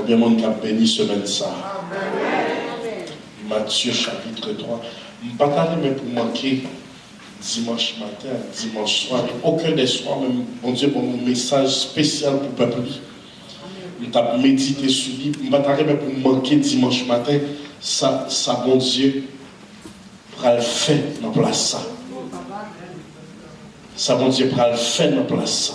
Combien de monde qui a béni semaine ça? Matthieu chapitre 3. Je ne vais pas parler mais pour manquer dimanche matin, dimanche soir, aucun des soirs, même, bon Dieu, pour mon message spécial pour le peuple. Je vais méditer sur lui. Je ne vais pas parler mais pour manquer dimanche matin, ça bon Dieu, pour le faire dans la place ça. Ça bon Dieu, pour le faire dans la place ça.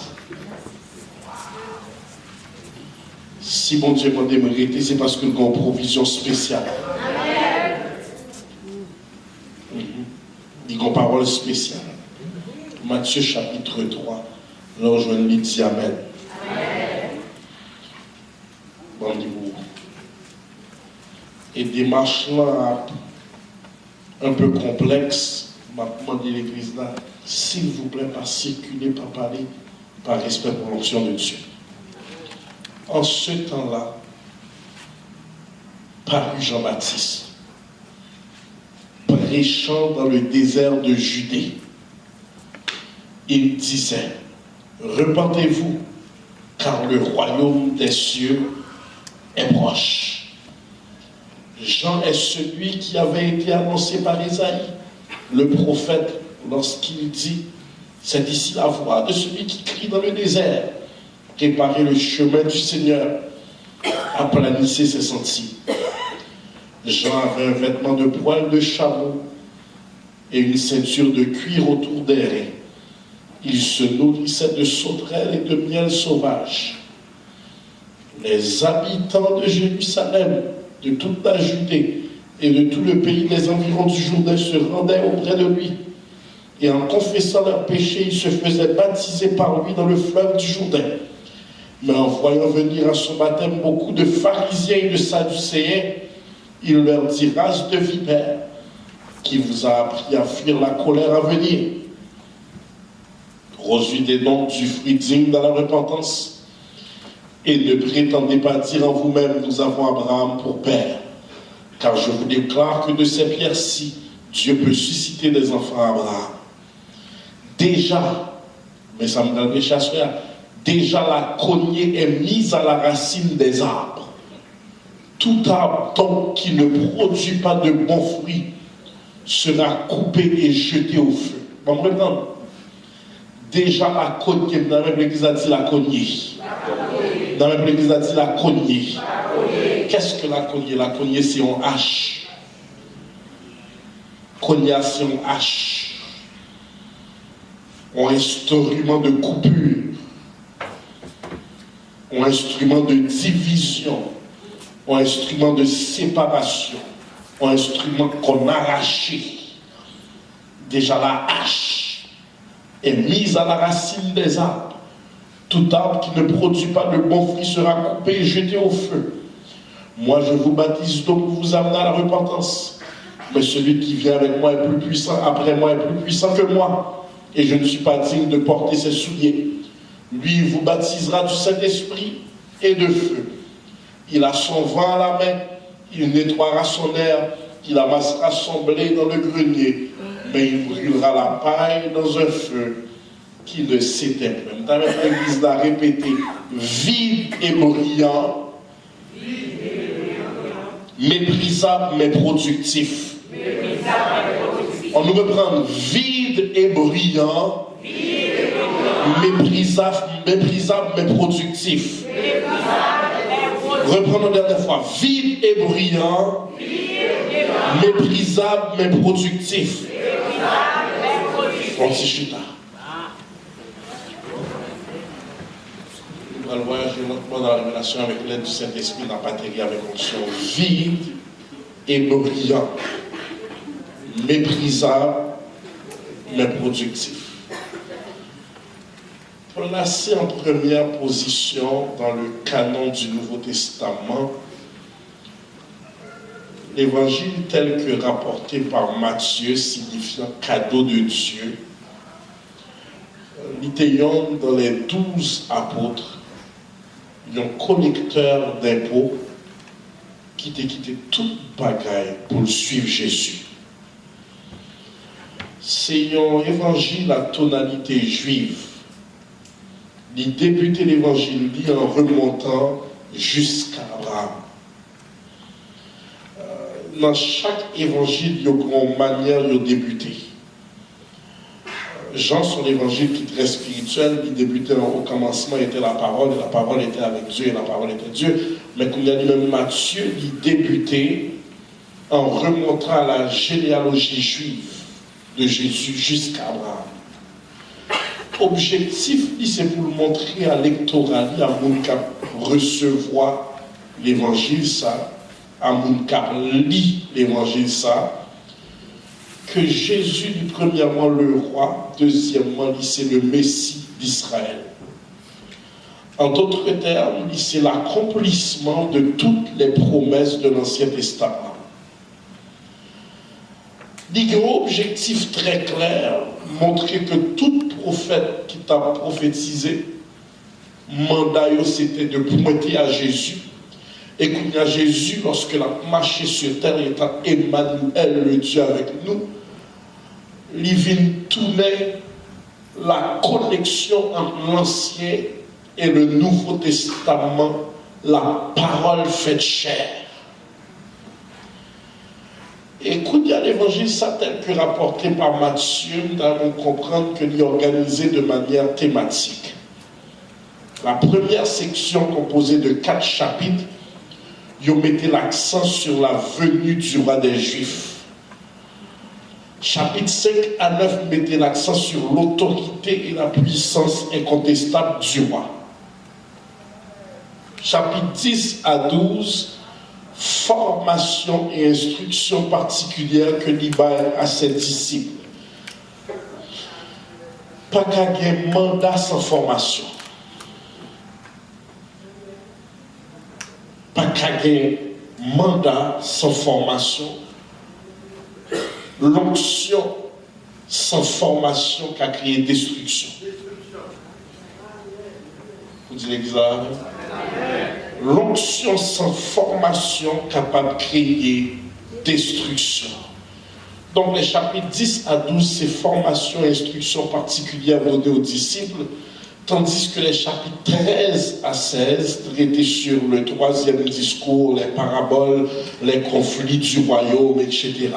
Si bon Dieu m'a démérité, c'est parce que nous avons une provision spéciale. Il y a une parole spéciale. Matthieu chapitre 3. Là, je lui dis Amen. Bon niveau. Et démarche là un peu complexe, m'a demandé l'église là, s'il vous plaît, pas circuler, pas parler, par respect pour l'onction de Dieu. En ce temps-là, parut Jean-Baptiste, prêchant dans le désert de Judée. Il disait, repentez-vous, car le royaume des cieux est proche. Jean est celui qui avait été annoncé par Isaïe, le prophète, lorsqu'il dit, c'est ici la voix de celui qui crie dans le désert. Préparez le chemin du Seigneur, aplanissez ses sentiers. Jean avait un vêtement de poil de chameau et une ceinture de cuir autour des reins. Il se nourrissait de sauterelles et de miel sauvage. Les habitants de Jérusalem, de toute la Judée et de tout le pays des environs du Jourdain se rendaient auprès de lui. Et en confessant leurs péchés, ils se faisaient baptiser par lui dans le fleuve du Jourdain. Mais en voyant venir à son baptême beaucoup de pharisiens et de sadducéens, il leur dit, race de vipères, qui vous a appris à fuir la colère à venir. Reçuez donc du fruit digne dans la repentance, et ne prétendez pas dire en vous-même, nous avons Abraham pour père, car je vous déclare que de ces pierres-ci, Dieu peut susciter des enfants à Abraham. Déjà, mais ça me donne des chasseurs, déjà la cognée est mise à la racine des arbres. Tout arbre donc qui ne produit pas de bons fruits sera coupé et jeté au feu. Vous comprenez? Déjà la cognée, dans la même l'église a dit la cognée. Dans la même l'église a dit la cognée. Qu'est-ce que la cognée? La cognée c'est un hache. Cognée c'est un hache. Un instrument de coupure. Un instrument de division. Un instrument de séparation. Un instrument qu'on a arraché. Déjà la hache est mise à la racine des arbres. Tout arbre qui ne produit pas de bons fruits sera coupé et jeté au feu. Moi je vous baptise donc pour vous amener à la repentance. Mais celui qui vient avec moi est plus puissant, après moi est plus puissant que moi. Et je ne suis pas digne de porter ses souliers. Lui vous baptisera du Saint-Esprit et de feu. Il a son vent à la main, il nettoiera son herbe, il amassera son blé dans le grenier, mais il brûlera la paille dans un feu qui ne s'éteint plus. L'Église l'a répété, vide et brillant, méprisable mais productif. On nous reprend vide et brillant, méprisable mais productif. Reprenons la dernière fois. Vide et brillant, méprisable mais productif. On s'y chute là. Nous allons voyager lentement dans la relation avec l'aide du Saint-Esprit dans la patrie avec onction. Vide et brillant, méprisable mais productif. Placé en première position dans le canon du Nouveau Testament, l'évangile tel que rapporté par Matthieu, signifiant cadeau de Dieu, l'étayon dans les 12 apôtres, un collecteur d'impôts qui t'a quitté toute bagaille pour suivre Jésus. C'est un évangile à tonalité juive. Il débutait l'évangile en remontant jusqu'à Abraham. Dans chaque évangile, il y a une manière de débuter. Jean, son évangile qui est très spirituel, il débutait au commencement, était la parole, et la parole était avec Dieu, et la parole était Dieu. Mais comme il a dit même Matthieu, il débutait en remontant à la généalogie juive de Jésus jusqu'à Abraham. Objectif, c'est pour le montrer à l'électorat, à mon cap recevoir l'évangile, ça, à mon cap lit l'évangile, ça, que Jésus est premièrement le roi, deuxièmement, c'est le Messie d'Israël. En d'autres termes, c'est l'accomplissement de toutes les promesses de l'Ancien Testament. Il y a un objectif très clair, montrer que tout prophète qui t'a prophétisé, mandat c'était de pointer à Jésus. Et qu'il y a Jésus, lorsqu'il a marché sur terre, il était Emmanuel, le Dieu avec nous, il vient tourner la connexion entre l'Ancien et le Nouveau Testament, la parole faite chair. Et quand il y a l'évangile, ça tel que rapporté par Matthieu, nous allons comprendre qu'il est organisé de manière thématique. La première section, composée de 4 chapitres, ils mettaient l'accent sur la venue du roi des Juifs. Chapitre 5 à 9 mettaient l'accent sur l'autorité et la puissance incontestable du roi. Chapitre 10 à 12, formation et instruction particulière que l'Ibaï a ses disciples. Pas qu'un mandat sans formation. Pas qu'un mandat sans formation. L'onction sans formation qui a créé destruction. Vous dites l'église là? L'onction sans formation capable de créer destruction. Donc les chapitres 10 à 12, c'est formation et instruction particulière donnée aux disciples, tandis que les chapitres 13 à 16 traitaient sur le troisième discours, les paraboles, les conflits du royaume, etc.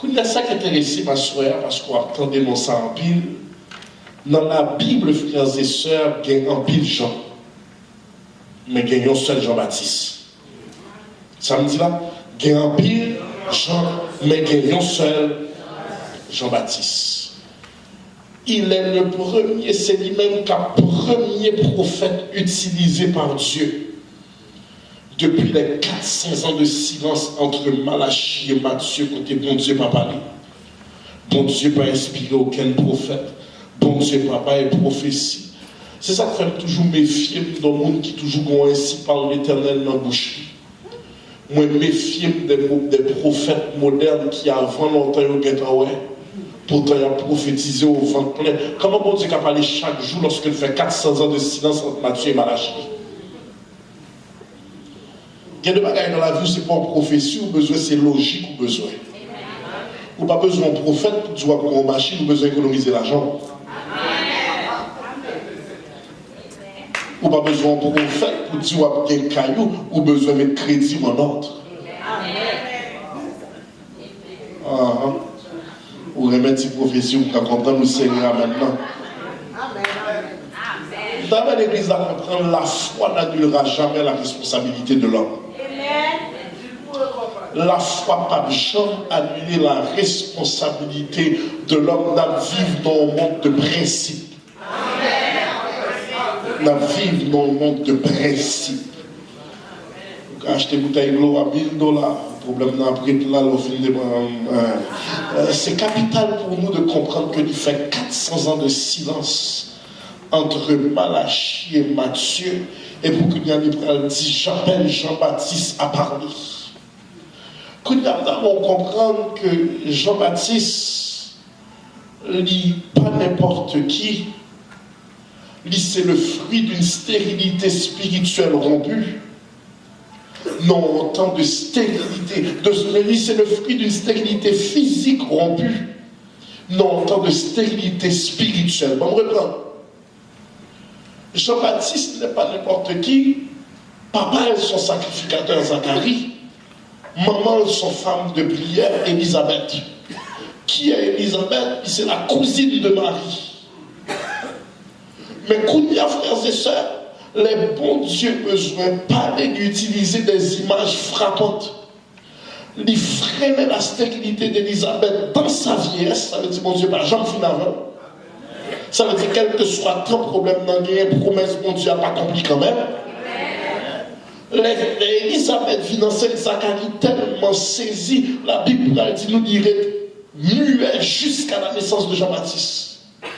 Il y a ça qui est intéressant, ma soeur, parce qu'on attendait mon ça en pile. Dans la Bible, frères et sœurs, il y a un pile Jean. Mais il y a un seul Jean-Baptiste. Ça me dit là, il y a un pile Jean, mais il y a un seul Jean-Baptiste. Il est le premier, c'est lui-même le premier prophète utilisé par Dieu. Depuis les 400 ans de silence entre Malachie et Matthieu, côté bon Dieu n'a pas parlé. Bon Dieu n'a pas inspiré aucun prophète. Bon Dieu n'a pas une prophétie. C'est ça qui fait toujours méfier dans le monde qui toujours ainsi par l'Éternel dans la bouche. Moi, méfier des prophètes modernes qui avant longtemps ont été pourtant ils ont prophétisé au vent plein. Comment bon Dieu a parlé chaque jour lorsqu'il fait 400 ans de silence entre Matthieu et Malachie? Il y a des bagages dans la vie, c'est pas en prophétie, ou besoin, c'est logique ou besoin. Ou pas besoin de prophète pour dire pour une machine, ou besoin d'économiser l'argent. Ou pas besoin de prophète pour dire qu'il y a un caillou, ou besoin de mettre crédit en ordre. Ou remettre une prophétie, ou qu'on comprendre, nous sérieux maintenant. Dans l'église, à comprendre, la foi n'annulera jamais la responsabilité de l'homme. La foi n'a jamais annulé la responsabilité de l'homme de vivre dans un monde de principe. De vivre dans un monde de principe. Acheter une bouteille d'eau à $1000, le problème n'a pas pris là, c'est capital pour nous de comprendre qu'il fait 400 ans de silence entre Malachie et Matthieu, et pour qu'il y ait un dit j'appelle Jean-Baptiste à parler. Qu'on on comprendre que Jean-Baptiste n'est pas n'importe qui, c'est le fruit d'une stérilité spirituelle rompue. Non, autant de stérilité, c'est le fruit d'une stérilité physique rompue. Non, autant de stérilité spirituelle. Bon, on reprend. Jean-Baptiste n'est pas n'importe qui, Papa est son sacrificateur Zacharie. Maman est son femme de prière Élisabeth. Qui est Élisabeth? C'est la cousine de Marie. Mais Kounia, frères et sœurs, les bons dieux besoin parler d'utiliser des images frappantes. Il freinait la stérilité d'Élisabeth dans sa vieillesse. Ça veut dire, mon Dieu, pas jamais fin avant. Ça veut dire, quel que soit ton problème, dans une promesse, mon Dieu n'a pas accompli quand même. Élisabeth vit dans cette Zacharie tellement saisie, la Bible a dit, nous dirait, muet jusqu'à la naissance de Jean-Baptiste. Vous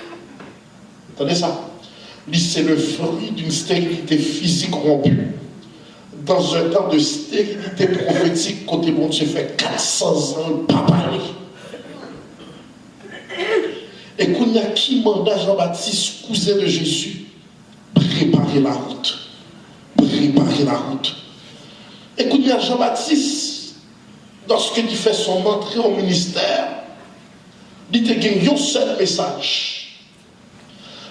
entendez ça? C'est le fruit d'une stérilité physique rompue. Dans un temps de stérilité prophétique, côté bon Dieu fait 400 ans, pas parler. Et qu'on y a qui mandat Jean-Baptiste, cousin de Jésus, préparer la route. Préparer la route. Et qu'on y a Jean-Baptiste, lorsqu'il fait son entrée au ministère, il a gagné un seul message.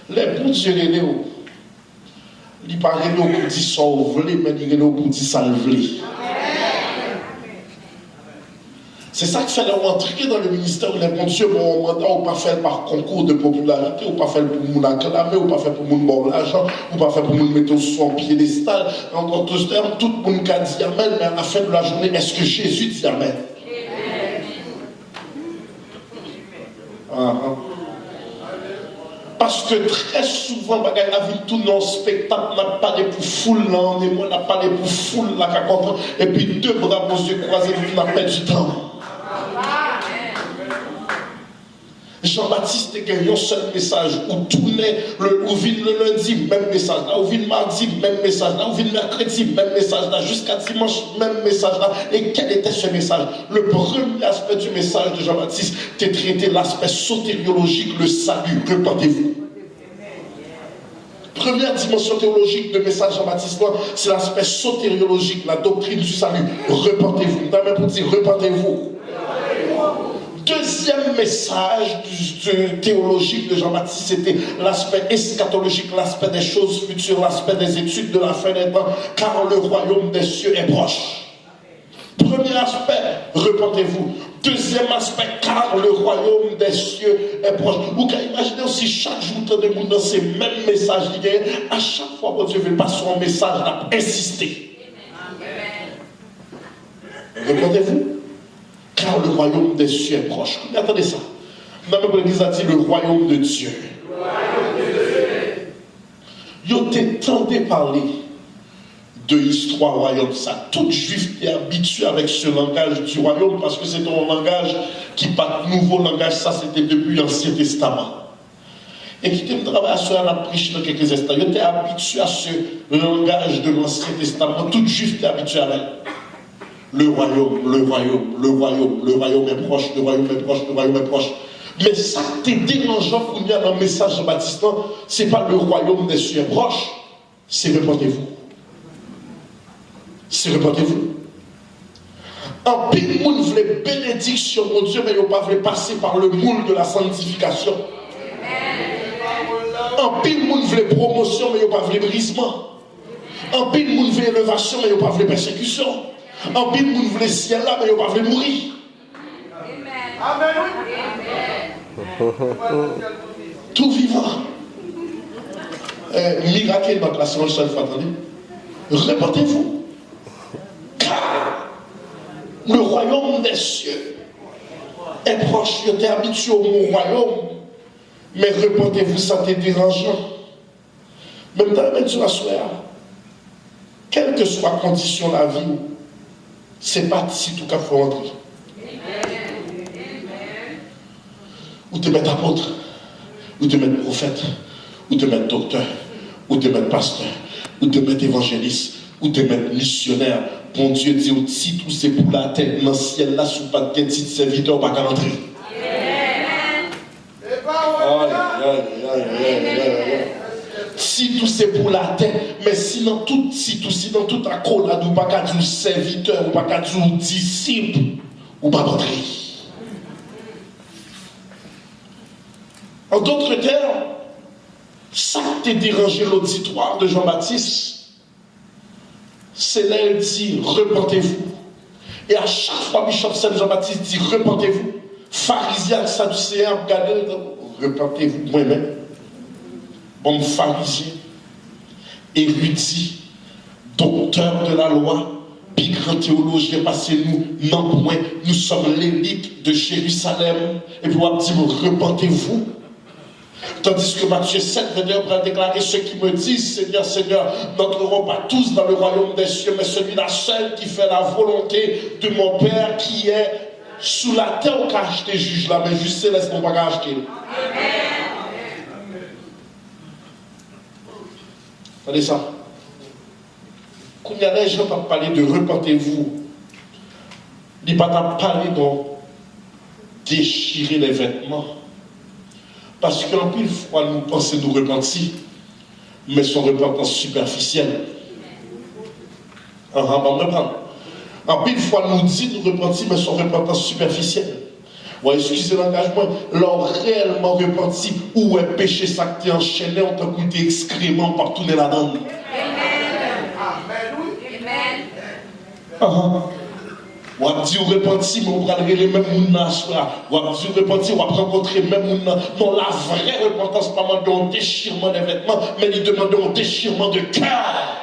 Les bons dieux les léo. Il paraît pour dire sauver, mais il est pour dire salver. C'est ça qui fait rentrer dans le ministère où les bons dieux ont un mandat, ou pas fait par concours de popularité, ou pas fait pour nous acclamer, ou pas fait pour nous bon l'argent, ou pas fait pour nous mettre sur un piédestal. En d'autres termes, tout le monde a dit Amen, mais à la fin de la journée, est-ce que Jésus dit Amen? Parce que très souvent, la vie tout dans spectacle n'a pas de pour foule là, on n'a pas de pour foule là, et puis deux bras aux yeux croisés, on a perdu du temps. Jean-Baptiste a gagné un seul message, où tournait, où vient le lundi, même message là, où vient mardi, même message là, où vient mercredi, même message là, jusqu'à dimanche, même message là. Et quel était ce message? Le premier aspect du message de Jean-Baptiste, c'était traiter l'aspect sotériologique, le salut. Repentez-vous. Première dimension théologique de message Jean-Baptiste, c'est l'aspect sotériologique, la doctrine du salut. Repentez-vous. Même pour dire repentez-vous. Deuxième message théologique de Jean-Baptiste, c'était l'aspect eschatologique, l'aspect des choses futures, l'aspect des études de la fin des temps, car le royaume des cieux est proche. Premier aspect, repentez-vous. Deuxième aspect, car le royaume des cieux est proche. Vous pouvez imaginer aussi chaque jour de monde dans ces mêmes messages, à chaque fois que Dieu veut passer un message, il a insisté. Repentez-vous. Car le royaume des cieux est proche. Attendez ça. Même l'Église a dit le royaume de Dieu. Yo t'entendez parler de l'histoire royaume. Ça, tout juif est habitué avec ce langage du royaume parce que c'est un langage qui pas nouveau langage. Ça, c'était depuis l'Ancien Testament. Et qui te travaille sur la prêche dans quelques instants. Yo t'es habitué à ce langage de l'Ancien Testament. Tout juif est habitué avec. Le royaume, le royaume, le royaume, le royaume est proche, le royaume est proche, le royaume est proche. Mais ça t'est dérangeant pour nous dans le message de Baptiste, c'est pas le royaume des cieux est proche, c'est repentez-vous. C'est repentez-vous. En pile monde voulait bénédiction, mon Dieu, mais il n'a pas voulu passer par le moule de la sanctification. En pile monde voulait promotion, mais il n'a pas voulu brisement. En pile monde voulait élévation, mais il n'a pas voulu persécution. En pile, vous voulez ciel là, mais vous ne pouvez pas mourir. Amen. Tout vivant. Miracle dans la seconde seule fois, attendez. Repentez-vous. Car le royaume des cieux est proche. Vous êtes habitué au mot royaume, mais repentez-vous, ça t'est dérangeant. Même dans la sur la soirée, quelle que soit la condition de la vie, c'est pas si tout cas faut rentrer. Ou te mettre apôtre, ou te mettre prophète, ou te mettre docteur, ou te mettre pasteur, ou te mettre évangéliste, ou te mettre missionnaire. Bon Dieu dit, si tout c'est pour la tête, dans le ciel là, sous pas de petit serviteur, pas qu'à rentrer. Si tout c'est pour la tête, mais sinon tout, sinon tout à collade, ou pas qu'à dire serviteur, ou pas qu'à dire disciple, ou pas rentrer. En d'autres termes, ça qui t'a dérangé l'auditoire de Jean-Baptiste, c'est là il dit repentez-vous. Et à chaque fois, Bishop Saint Jean-Baptiste dit repentez-vous. Pharisiens, Sadducéens, regardez, repentez-vous moi-même. Bon pharisien, érudit, docteur de la loi, puis grand théologien, parce que nous sommes l'élite de Jérusalem. Et puis on dit repentez-vous. Tandis que Matthieu 7, 21 va déclarer ceux qui me disent Seigneur, Seigneur, n'entreront pas tous dans le royaume des cieux, mais celui-là seul qui fait la volonté de mon Père qui est sous la terre, qui a acheté juge là, mais juste céleste, on ne va pas acheter. Regardez ça. Quand il y a des gens qui ont parlé de repentez-vous, ils n'ont pas parlé de déchirer les vêtements. Parce qu'en pile fois, nous pensons nous repentir, mais son repentance superficielle. En pile fois, nous dit nous repentir, mais son repentance superficielle. Ouais, excusez l'engagement, l'or réellement repenti, où est péché sacré enchaîné, on t'a coûté excrément par tourner la dent. Amen. On va dire repenti, mais on va les mêmes mounas. On va dire repenti, on va rencontrer même mounas. Non, la vraie repentance, pas demander un déchirement des vêtements, mais il demande un déchirement de cœur.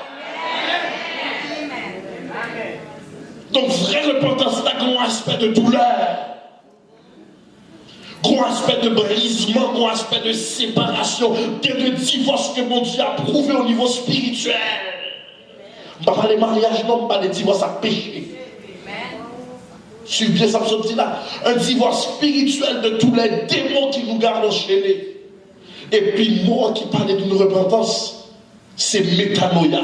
Donc, vraie repentance, c'est un grand aspect de douleur. Gros aspect de brisement, gros aspect de séparation, de divorce que mon Dieu a prouvé au niveau spirituel. Je ne parle pas de mariage, non, je ne parle pas de divorce à péché. Suivez bien ça, me dit là. Un divorce spirituel de tous les démons qui nous gardent enchaînés. Et puis moi qui parlais d'une repentance, c'est métanoïa.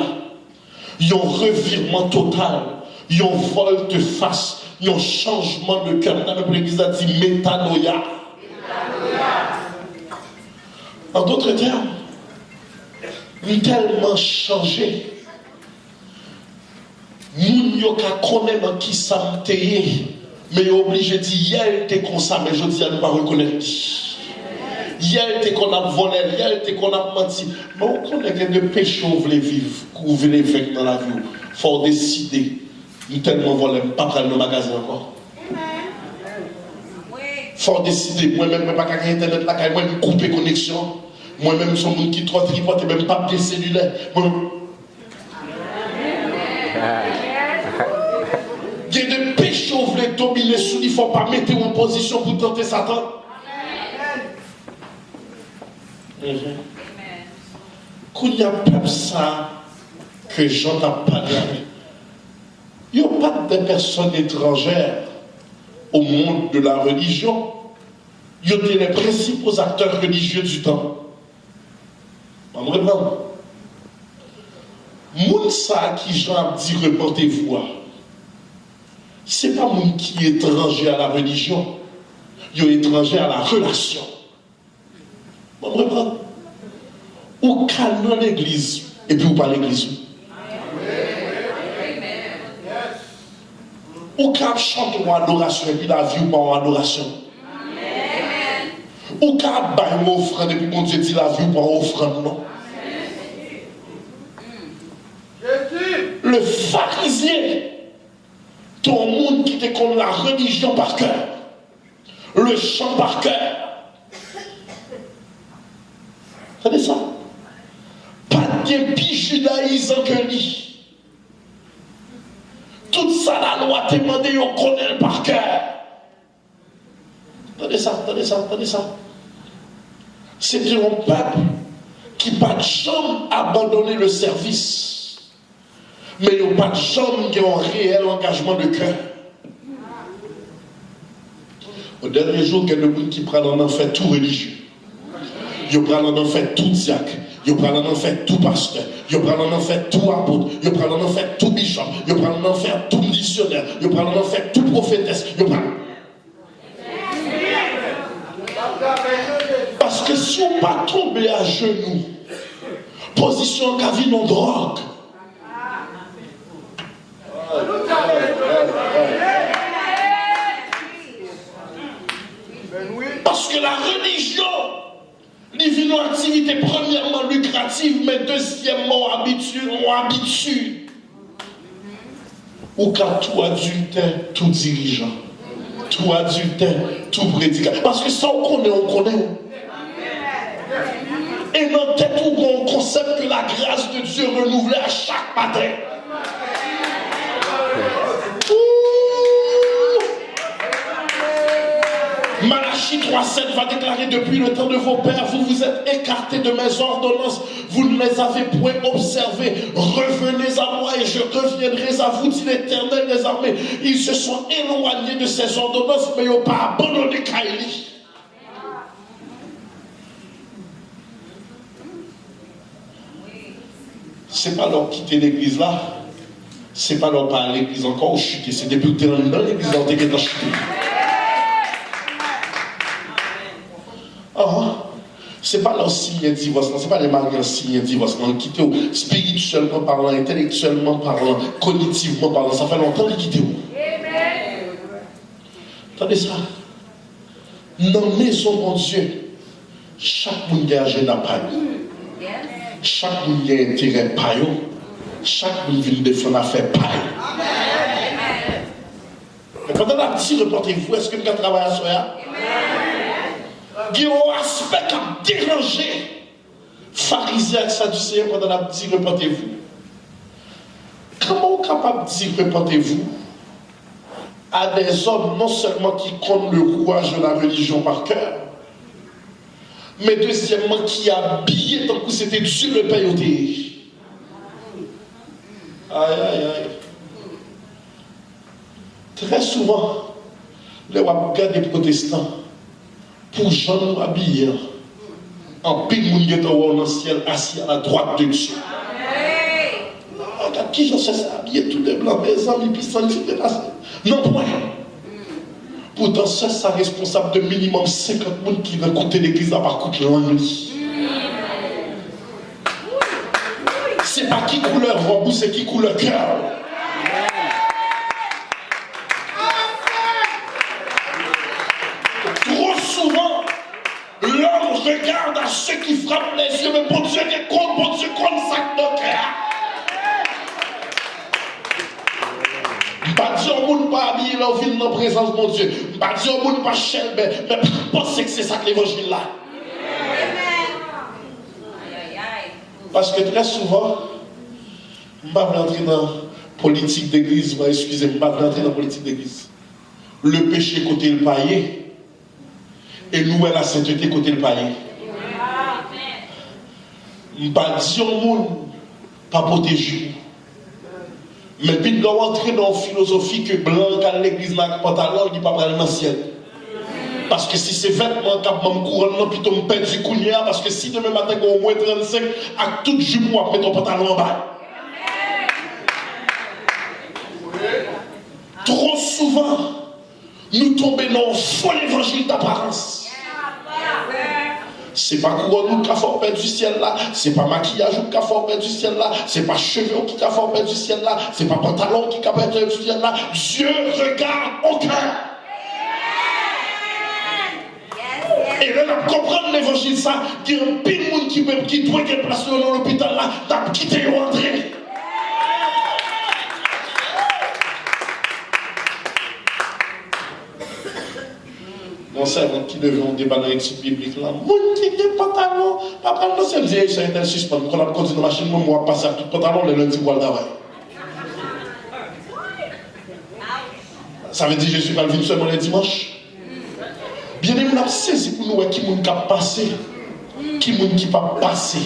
Il y a un revirement total, il y a un volte-face, il y a un changement de cœur. L'Église a dit métanoïa. En d'autres termes, il est tellement changé. Moun yo ka connaît dans qui ça m'teye, mais obligé de dire hier était comme ça, mais je dis à ne pas reconnaître. Hier était qu'on a volé, hier était qu'on a menti. Mais on connaît que de péché on voulait vivre, qu'on voulait vivre dans la vie. Il faut décider. Nous tellement volé, pas prendre le magasin encore. Il faut décider. Moi-même, je ne peux pas gagner Internet là, moi, je couper connexion. Moi-même, je suis un monde qui trop tripote, même pas de cellulaire. Il y a des péchés où vous voulez dominer sous, il ne faut pas mettre en position pour tenter Satan. Quand il y a peuple ça que j'entends parler, il n'y a pas de personnes étrangères au monde de la religion. Il y a les principaux acteurs religieux du temps. On me reprend. Moun ça qui j'en dit reportez-vous. Ce n'est pas moun qui est étranger à la religion. Il est étranger à la relation. On me reprend. Ou calme dans l'église et puis ou pas l'église. Ou calme chante en adoration et puis la vie ou pas en adoration. Ou calme baille mon offrande et puis mon Dieu dit la vie ou pas en offrande, non. Le pharisien, ton monde qui te connaît la religion par cœur, le chant par cœur. Vous savez ça? Pas de plus judaïsant que lui. Tout ça, la loi t'a demandé, on connaît par cœur. Attendez ça. C'est un peuple qui n'a pas jamais abandonné le service. Mais il n'y a pas de gens qui ont un réel engagement de cœur. Au dernier jour, il y a des gens qui prennent en fait tout religieux. Ils prennent en fait tout diacre. Ils prennent en fait tout pasteur. Ils prennent en fait tout apôtre. Ils prennent en fait tout bishop. Ils prennent en fait tout missionnaire. Ils prennent en fait tout prophétesse. Parce que si on ne pas tomber à genoux, position qu'a non drogue. Parce que la religion, il vit une activité premièrement lucrative, mais deuxièmement habitude. ou qu'à tout adultère, tout dirigeant, tout adultère, tout prédicateur. Parce que ça, on connaît. Et dans la tête, on concept que la grâce de Dieu renouvelée à chaque matin. Malachie 3,7 va déclarer: depuis le temps de vos pères, vous vous êtes écartés de mes ordonnances, vous ne les avez point observées. Revenez à moi et je reviendrai à vous, dit l'Éternel des armées. Ils se sont éloignés de ces ordonnances, mais ils n'ont pas abandonné Kaili. C'est pas leur quitter l'église là, c'est pas leur pas à l'église encore chuter, c'est depuis que tu es dans l'église là, tu es dans chuter. C'est pas leur signer divorce, c'est pas les mariés signer divorce, non, quitter spirituellement parlant, intellectuellement parlant, cognitivement parlant, ça fait longtemps qu'ils quittent. Attendez ça. Dans la maison, mon Dieu, chaque monde a un agenda paille. Chaque monde a un intérêt paille. Chaque monde vient défendre l'affaire paille. Mais pendant la petite, reportez-vous, est-ce que vous avez travaillé à soi? Il y a un aspect qui a dérangé pharisiens et sadducéens pendant la petite, reportez-vous. Comment on est capable de dire reportez-vous à des hommes non seulement qui comptent le rouage de la religion par cœur, mais deuxièmement qui habillent tant que c'était Dieu le Père au Aïe, aïe, aïe. Très souvent, les wagas des protestants, pour gens nous habiller, en pile moun qui est dans le ciel, assis à la droite de Dieu. Regarde qui j'en sais ça, habillé tout de blanc, mes amis, puis ça ne s'est dépassé. Non, point. Pourtant, ça, c'est responsable de minimum 50 personnes qui vont écouter l'église à part contre l'ennui. C'est pas qui couleur robe, c'est qui couleur cœur. Trop souvent, l'homme regarde à ceux qui frappent les yeux, mais bon Dieu, bon Dieu, comme ça de cœur. Pas dire au monde pas habillé dans ville dans la présence de mon Dieu. Pas dire au monde pas cher, mais pensez que c'est ça que l'évangile là. Parce que très souvent, je ne vais pas rentrer dans la politique d'église, excusez-moi, je ne vais pas rentrer dans la politique d'église. Le péché côté le païen, et nous, la sainteté côté le païen. Je ne vais pas dire au monde pas protéger. Mais puis, nous entrer dans la philosophie que blanc à l'église n'a pas pantalon, il ne peut pas aller dans le ciel. Parce que si c'est vêtements qui ont couronne, plutôt me perdre du cougnard, parce que si demain matin, on a au moins 35, à toute jupe, on va mettre un pantalon en bas. Trop souvent, nous tombons dans un faux évangile d'apparence. C'est pas couronne qui a fait du ciel là, c'est pas maquillage qui a fait du ciel là, c'est pas cheveux qui a fait du ciel là, c'est pas pantalon qui a fait du ciel là. Dieu regarde au cœur. Et là, on comprend l'évangile ça, qu'il y a un pile de monde qui doit être placé dans l'hôpital là, t'as quitté ou entré. Mon servant qui devait en débat dans l'étude biblique là, mon qui est pantalon, papa, non, c'est le vieil, c'est un suspens. Quand on continue la machine, moi, passer à tout pantalon, le lundi, pour le travail. Ça veut dire que je suis pas venu seulement le dimanche. Bien aimé, on a saisi pour nous qui moun qui passé, qui moun qui pas passé.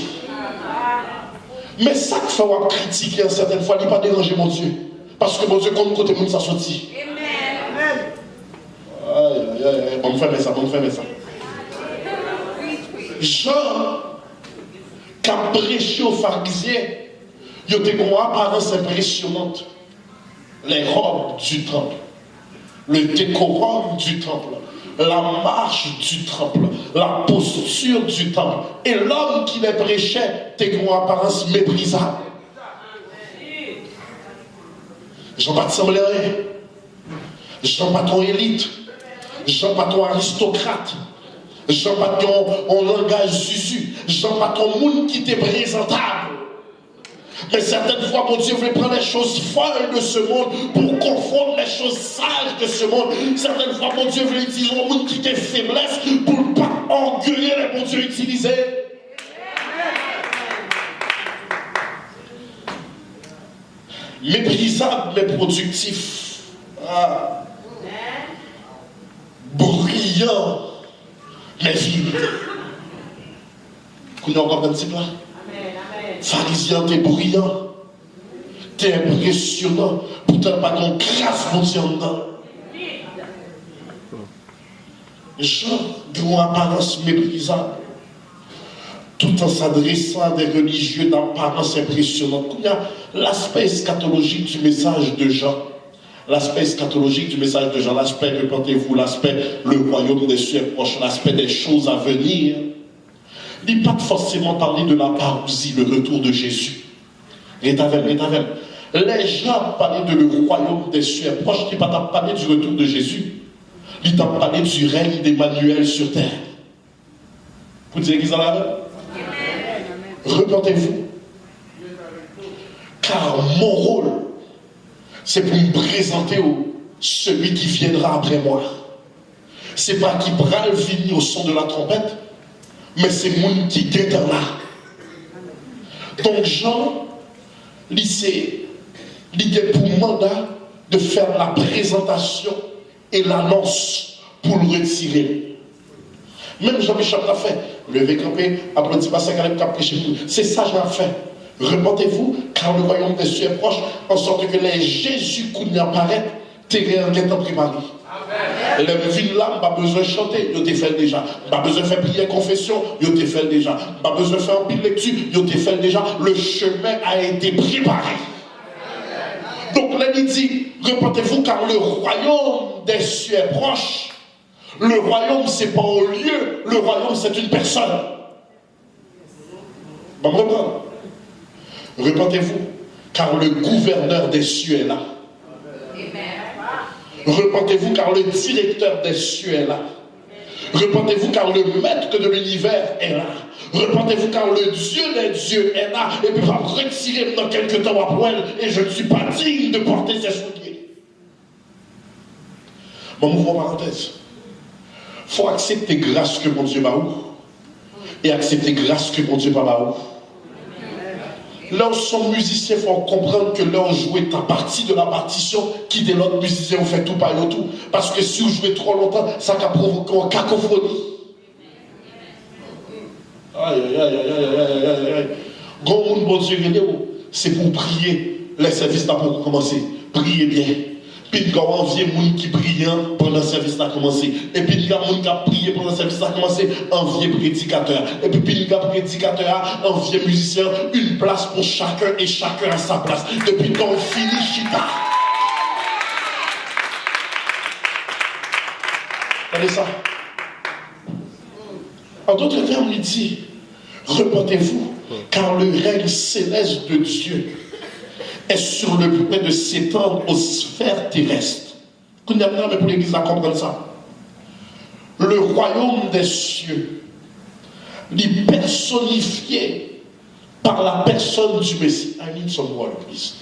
Mais ça qui fait on critiquer en certaines fois, il n'est pas déranger mon Dieu. Parce que mon Dieu, comme côté moun ça sorti. Aïe, bon, fais ça. Jean, qui a prêché aux pharisiens, il y a une apparence impressionnante. Les robes du temple, le décorum du temple, la marche du temple, la posture du temple. Et l'homme qui les prêchait, était une apparence méprisable. Jean pas de semblé, Jean pas ton élite. Jean pas ton aristocrate, Jean pas ton langage Zuzu, Jean pas ton monde qui t'est présentable. Mais certaines fois, mon Dieu veut prendre les choses folles de ce monde pour confondre les choses sages de ce monde. Certaines fois, mon Dieu veut utiliser le monde qui est faiblesse pour ne pas orgueiller les mon Dieu utilisés. Méprisable mais productif. Ah. Brillant mais vide. Vous comprenez ce là? Pharisien, t'es brillant, t'es impressionnant, pourtant pas ton grâce pour dire dedans. Jean, d'une apparence méprisable, tout en s'adressant à des religieux d'apparence impressionnante. Il y a l'aspect eschatologique du message de Jean. L'aspect eschatologique du message de Jean, l'aspect, répentez-vous, l'aspect, le royaume des cieux est proche, l'aspect des choses à venir. Il n'est pas forcément parlé de la parousie, le retour de Jésus. Les gens parlaient de le royaume des cieux est proche, il n'a pas parlé du retour de Jésus. Il t'a parlé du règne d'Emmanuel sur terre. Vous disiez qu'ils en avaient? Repentez-vous. Car mon rôle, c'est pour me présenter celui qui viendra après moi. C'est pas qui bral vini au son de la trompette, mais c'est moun qui est là. Donc Jean, il a pour mandat de faire la présentation et l'annonce pour le retirer. Même Jean-Michel l'a fait. Levez campé, applaudissez pas ça quand même prêcher vous. C'est ça que j'ai fait. Repentez-vous, car le royaume des cieux est proche, en sorte que les Jésus qui apparaissent, t'es en guettant préparé. Les villes là, pas besoin de chanter, ils t'ont fait déjà. Pas besoin de faire prière confession, ils t'ont fait déjà. Pas besoin de faire un pile lecture, ils t'ont fait déjà. Le chemin a été préparé. Donc là, il dit, repentez-vous, car le royaume des cieux est proche. Le royaume, c'est pas un lieu, le royaume, c'est une personne. Bon, reprendre. Repentez-vous, car le gouverneur des cieux est là. Repentez-vous, car le directeur des cieux est là. Repentez-vous, car le maître de l'univers est là. Repentez-vous, car le Dieu des dieux est là. Et puis va retirer dans quelques temps à poil, et je ne suis pas digne de porter ses souliers. Bon, mouvement parenthèse. Il faut accepter grâce que mon Dieu m'a ouvert et accepter grâce que mon Dieu m'a ouvert. Là où son musicien, il faut comprendre que là où jouer ta partie de la partition, qui de l'autre musicien, on fait tout par tout. Parce que si vous jouez trop longtemps, ça va provoquer une cacophonie. Aïe, aïe, aïe, aïe, aïe, aïe, aïe. Grand monde, bon Dieu, c'est pour prier. Les services là pour commencer. Priez bien. Puis quand on vient moun qui brillant pendant le service a commencé. Et puis il y a moun qui a prié pendant le service a commencé, envier prédicateur. Et puis il y a prédicateur, envier musicien, une place pour chacun et chacun à sa place. Depuis qu'on finit chita. Regardez ça. En d'autres termes, il dit, repentez-vous, car le règne céleste de Dieu est sur le point de s'étendre aux sphères terrestres. Mais pour l'Église à comprendre ça. Le royaume des cieux, il est personnifié par la personne du Messie. I need some word, please.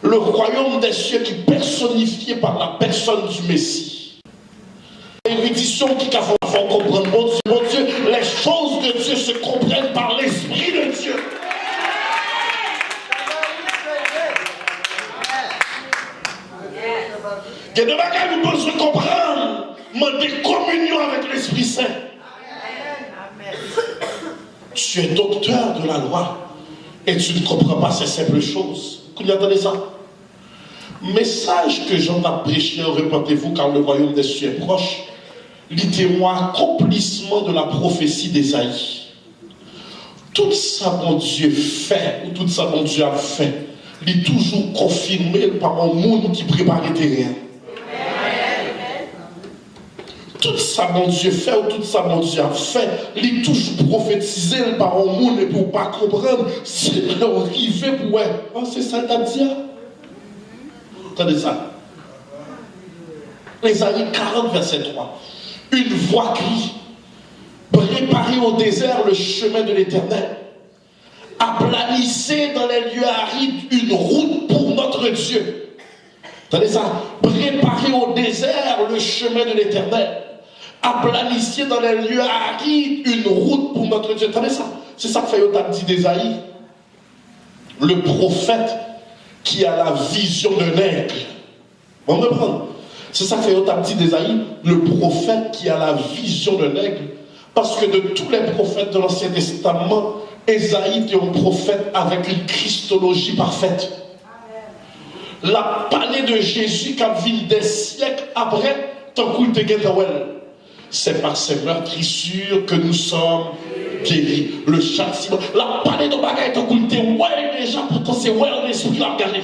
Le royaume des cieux qui est personnifié par la personne du Messie. L'érudition qui font comprendre, mon Dieu, les choses de Dieu se comprennent par l'Esprit de Dieu. Il y a des bagages que nous devons comprendre, demander communion avec l'Esprit Saint. Tu es docteur de la loi et tu ne comprends pas ces simples choses. Vous entendez ça? Message que Jean a prêché, repentez-vous car le royaume des cieux est proche, littéralement accomplissement de la prophétie d'Ésaïe. Tout ça mon Dieu fait, ou tout ça mon Dieu a fait, il est toujours confirmé par un monde qui prépare les terrains. Tout ça mon Dieu fait, ou tout ça mon Dieu a fait, il est toujours prophétisé par un monde et pour ne pas comprendre, c'est arrivé pour eux. Oh, c'est ça t'as dit. Attendez ça. Ésaïe 40, verset 3. Une voix crie, préparez au désert le chemin de l'Éternel, Aplanissez dans les lieux arides une route pour notre Dieu. Entendez ça? Préparez au désert le chemin de l'Éternel. Aplanissez dans les lieux arides une route pour notre Dieu. Entendez ça? C'est ça que fait Yotam dit d'Ésaïe. Le prophète qui a la vision de l'aigle. On va prendre. C'est ça que fait Yotam dit d'Ésaïe. Le prophète qui a la vision de l'aigle. Parce que de tous les prophètes de l'Ancien Testament, Ésaïe était un prophète avec une christologie parfaite. La parlée de Jésus qui a vu des siècles après, tant qu'il te guette. C'est par ces meurtrissures que nous sommes guéris. Le châtiment. La parlée de bagaille tant qu'il te ouais déjà, pourtant c'est ouais l'esprit l'a regardé.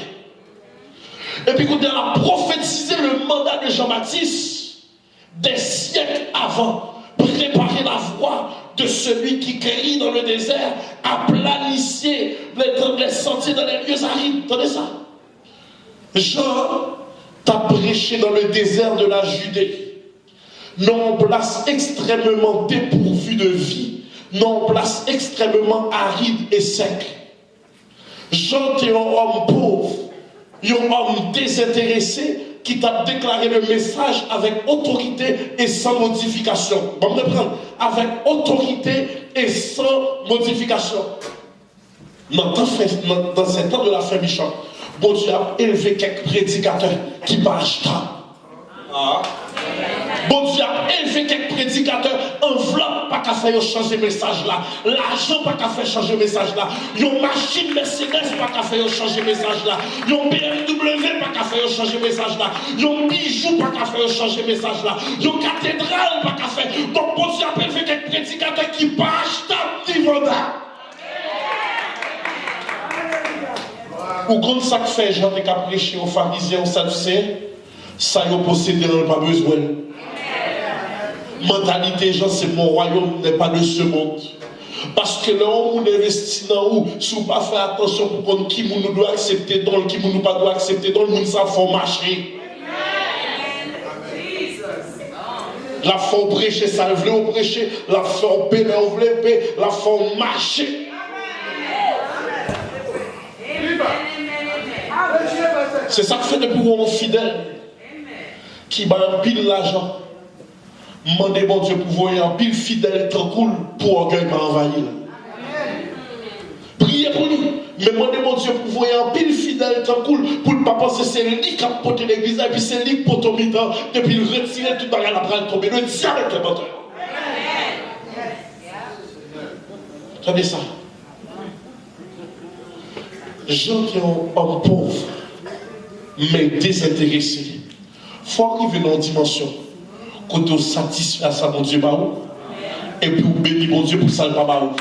Et puis quand elle a prophétisé le mandat de Jean-Baptiste, des siècles avant, préparer la voie de celui qui crie dans le désert, aplanissez les sentiers dans les lieux arides. Entendez ça? Jean t'a prêché dans le désert de la Judée, non en place extrêmement dépourvue de vie, non en place extrêmement aride et sec. Jean est un homme pauvre, un homme désintéressé, qui t'a déclaré le message avec autorité et sans modification. Bon, me prendre avec autorité et sans modification. Dans ces temps de la fin méchante, bon Dieu a élevé quelques prédicateurs qui marchent là. Bon Dieu a élevé quelques prédicateurs, enveloppe pas qu'à faire changer le message là, l'argent pas qu'à faire changer le message là, une machine Mercedes pas qu'à faire changer le message là, une BMW pas qu'à faire changer le message là, un bijou pas qu'à faire changer le message là, une cathédrale pas qu'à faire. Donc bon Dieu a élevé quelques prédicateurs qui marchent là, qui vendent. Ou quand ça fait, Jean qui a prêché aux pharisiens, aux sadducéens, ça y est possédé, on n'a pas besoin. Mentalité, Jean, c'est mon royaume n'est pas de ce monde. Parce que là, on investit dans où, si on pas faire attention pour qu'on qui nous doit accepter dans le qui nous pas doit accepter dans le monde, ça faut marcher. La faut prêcher, ça le voulait prêcher, la faut payer, on voulait payer, la faut marcher. C'est ça que fait depuis mon fidèle qui m'a un pile l'argent. Mandez mon Dieu pour voir un pile fidèle tranquille pour orgueil m'a envahi. Priez pour lui. Mais mandez mon Dieu pour voir un pile fidèle tranquille pour ne pas penser c'est lui qui a porté l'église et puis c'est lui qui porte au mi-temps depuis le retirer tout dans la pral tomber. Le diable est le menteur. Attendez ça. Gens qui ont un pauvre mais désintéressé. Il faut arriver dans une dimension quand on satisfait à ça, mon Dieu, et puis on bénit mon Dieu pour ça le pas.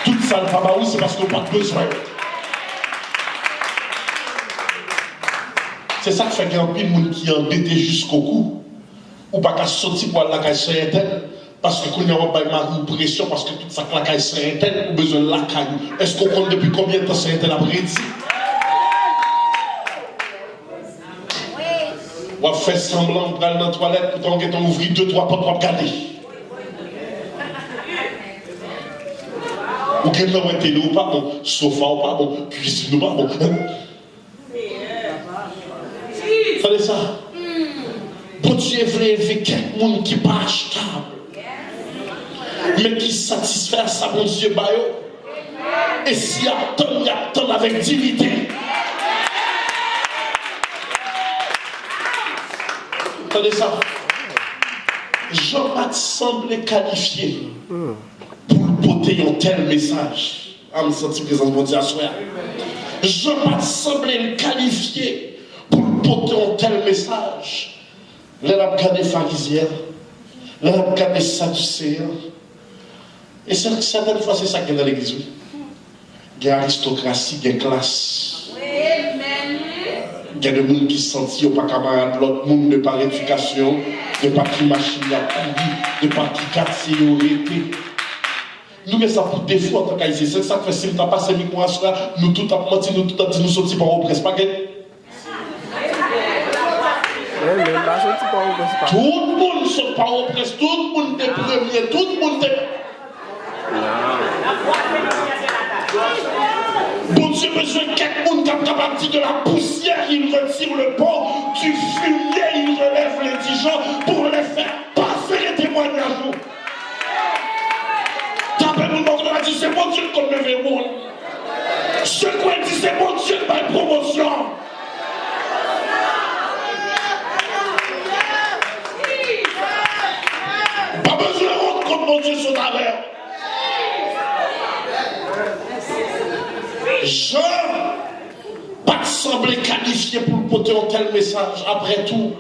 Tout ça le pas, c'est parce qu'on n'a pas besoin. C'est ça qui fait qu'il y a un peu de monde qui est embêté jusqu'au cou. Ou pas qu'à sortir pour la caille sur Intel, parce que qu'on a une pression, parce que tout ça que la caille sur Intel, on a besoin de la caille. Est-ce qu'on compte depuis combien de temps sur Intel a prédit? On va faire semblant de prendre dans la toilette pour qu'on ouvre 2-3 portes pour regarder. Ou qu'elle n'a pas télé ou pas bon, sofa ou pas bon, cuisine ou pas bon. Fallait ça. Bon Dieu voulait élever quelqu'un qui n'est pas achetable, mais qui satisfait à ça, bon Dieu, et s'il attend avec dignité. Attendez ça. Jean-Baptiste semblait qualifié pour porter un tel message. Ah, me sentir présence de mon Dieu à soi. Jean-Baptiste semblait qualifié pour porter un tel message. Là, on a regardé les pharisiens, là, on a regardé les sadducéens. Et certaines fois, c'est ça qu'il y a dans l'église. Il y a aristocratie, il y a classe. Il y a des gens qui se sentent pas camarades, l'autre monde de par éducation, de par qui machine a couru, de par qui quartier aurait. Nous mettons ça pour défaut en tant qu'Haïtien. C'est ça que fait si nous avons passé le micro à soi, nous tout avons menti, nous tout avons dit, nous sortis par au presse, pas gagné. Tout le monde saute par au presse, tout le monde est premier, tout le monde est. besoin de quelqu'un qui est capable de dire de la poussière, il retire le pont, du fumier, il relève les indigents pour les faire passer les témoignages. T'appelles le monde, on a dit c'est mon Dieu qu'on me fait rouler. Ce qu'on dit c'est mon Dieu ma promotion. Pas besoin de rendre compte mon Dieu sur ta mère. Jean, pas semblé qualifié pour porter un tel message. Après tout,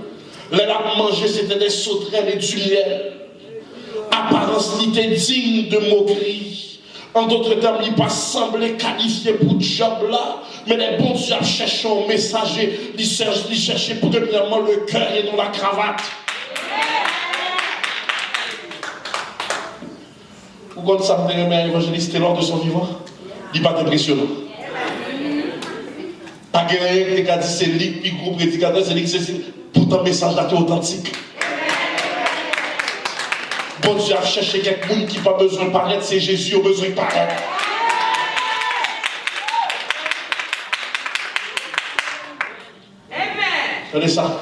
les lames mangées c'était des sauterelles et du miel. Apparence n'était digne de moquerie. En d'autres termes, il pas semblé qualifié pour ce job là, mais les bons dieux cherchaient un messager, ils cherchaient premièrement le cœur et non la cravate. Vous comprenez ça, vous avez un évangéliste lors de son vivant? Il n'est pas impressionnant. Pas quelqu'un qui a dit c'est lui, puis gros prédicateur, c'est lui qui c'est pourtant le message là est authentique. Bon Dieu a cherché quelqu'un qui n'a pas besoin de paraître, c'est Jésus qui a besoin de paraître. Regardez ça.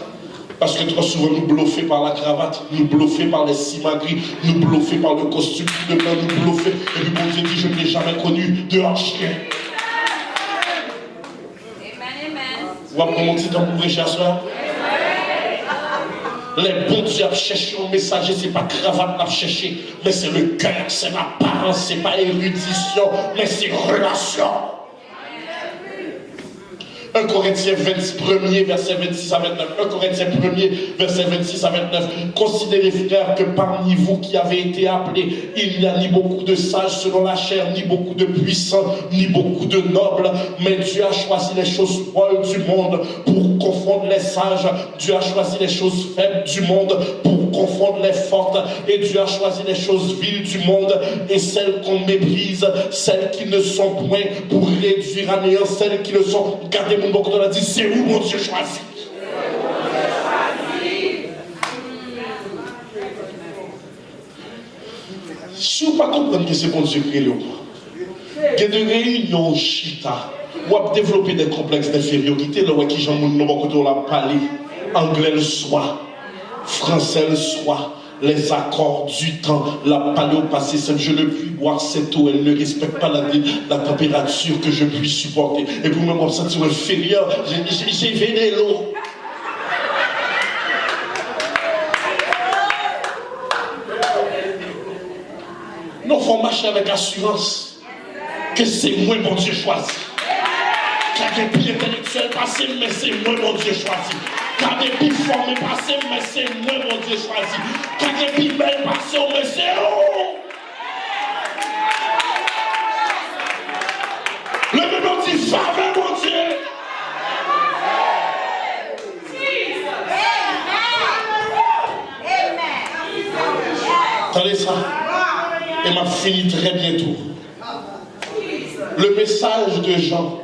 Parce que trop souvent nous bluffés par la cravate, nous bluffés par les simagrées, nous bluffés par le costume de blanc, nous bluffés. Et puis bon Dieu dit, je ne l'ai jamais connu de un chien. Vous avez mon petit temps pour prêcher à soi? Les bons dieux cherchent un messager, ce n'est pas cravate à chercher, mais c'est le cœur, c'est l'apparence, ce n'est pas érudition, mais c'est relation. 1 Corinthiens 1er, verset 26 à 29. 1 Corinthiens 1er, verset 26 à 29. Considérez, frères, que parmi vous qui avez été appelés, il n'y a ni beaucoup de sages selon la chair, ni beaucoup de puissants, ni beaucoup de nobles. Mais Dieu a choisi les choses folles du monde pour confondre les sages. Dieu a choisi les choses faibles du monde pour confondre les fortes. Et Dieu a choisi les choses viles du monde et celles qu'on méprise, celles qui ne sont point pour réduire à néant, celles qui le sont. Gardez mon bon a dit, c'est où mon Dieu choisit. Si vous ne comprenez pas que c'est mon Dieu créé, il y a des réunions chita où on développer des complexes d'infériorité, là où qui j'en mon nom côté on l'a parlé, anglais le soit, français le soit. Les accords du temps, la parler au passé, je ne puis boire cette eau, elle ne respecte pas la température que je puis supporter. Et pour me sentir inférieur, j'ai véné l'eau. Non, il faut marcher avec assurance que c'est moi mon Dieu choisi. Car des pieds intellectuels passés, mais c'est moi mon Dieu choisi. Car des pieds formés passés, mais c'est moi mon Dieu choisi. Car des pieds belles passés, mais c'est où? Le même dit, va vers mon Dieu. Attendez ça. Et m'a fini très bientôt. Le message de Jean